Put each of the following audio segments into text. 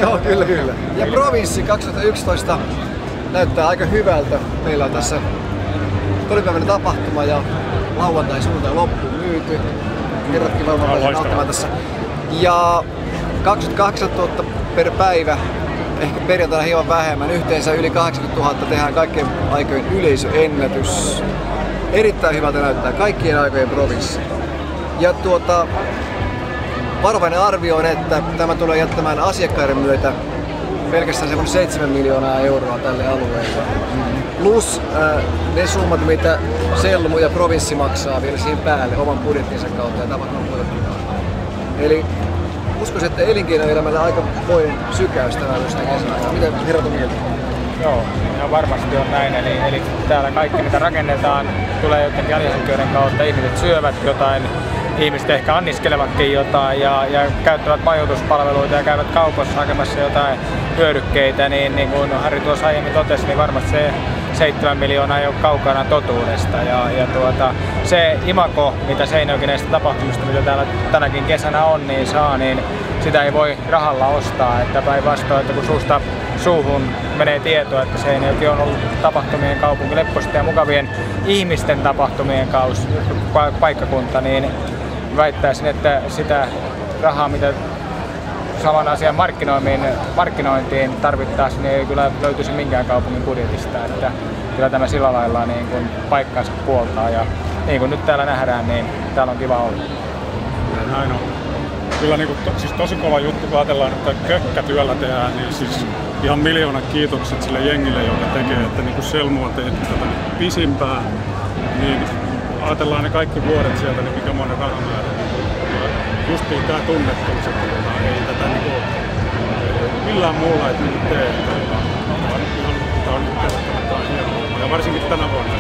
Joo, kyllä. Ja Provinssi 2011 näyttää aika hyvältä. Meillä on tässä tolipäiväinen tapahtuma ja lauantai sunnuntai loppuun myyty. Kerrotkin varmaan auttamaan tässä. Ja 28 000 per päivä, ehkä perjantaina hieman vähemmän. Yhteensä yli 80 000 tehdään kaikkien aikojen yleisöennätys. Erittäin hyvältä näyttää kaikkien aikojen Provinssi. Ja varovainen arvio on, että tämä tulee jättämään asiakkaiden myötä pelkästään semmoinen 7 miljoonaa euroa tälle alueelle. Plus ne summat, mitä Selmu ja Provinssi maksaa vielä siihen päälle oman budjettinsa kautta ja tapahtuman budjettin kautta. Eli uskoisin, että elinkeinoelämällä aika voin sykäys tämän jostain kesänä. Mitä herrat on mieltä? Joo, ihan varmasti on näin. Eli täällä kaikki mitä rakennetaan tulee jotenkin alihankijoiden kautta. Ihmiset syövät jotain, ihmiset ehkä anniskelevatkin jotain ja käyttävät majoituspalveluita ja käyvät kaupassa hakemassa jotain hyödykkeitä. Niin kuin Harri tuossa aiemmin totesi, niin varmasti se 7 miljoonaa ei ole kaukana totuudesta. Se imago, mitä Seinäjoki näistä tapahtumista, mitä täällä tänäkin kesänä on, niin saa, niin sitä ei voi rahalla ostaa. Että päinvastoin, että kun suusta suuhun menee tietoa, että Seinäjoki on ollut tapahtumien kaupunki, leppoisten ja mukavien ihmisten tapahtumien paikkakunta, niin väittäisin, että sitä rahaa, mitä saman asian markkinointiin tarvittaisiin, niin ei kyllä löytyisi minkään kaupungin budjetista. Että kyllä tämä sillä lailla niin kuin paikkansa puoltaa ja niin kuin nyt täällä nähdään, niin täällä on kiva olla. Näin on. Kyllä niin kuin, siis tosi kova juttu, kun ajatellaan, että kökkätyöllä tehdään, niin siis ihan miljoonan kiitokset sille jengille, joka tekee, että niin kuin Selmu on tehty tätä pisimpään, niin ajatellaan ne kaikki vuodet sieltä, niin mikä monen rahamäärä. Justiin tää tunnettuus, että ei tätä niin kuin, millään muulla ei niin tee. Tää on nyt käsittämättä hienoa. Ja varsinkin tänä vuonna.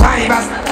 Päivästä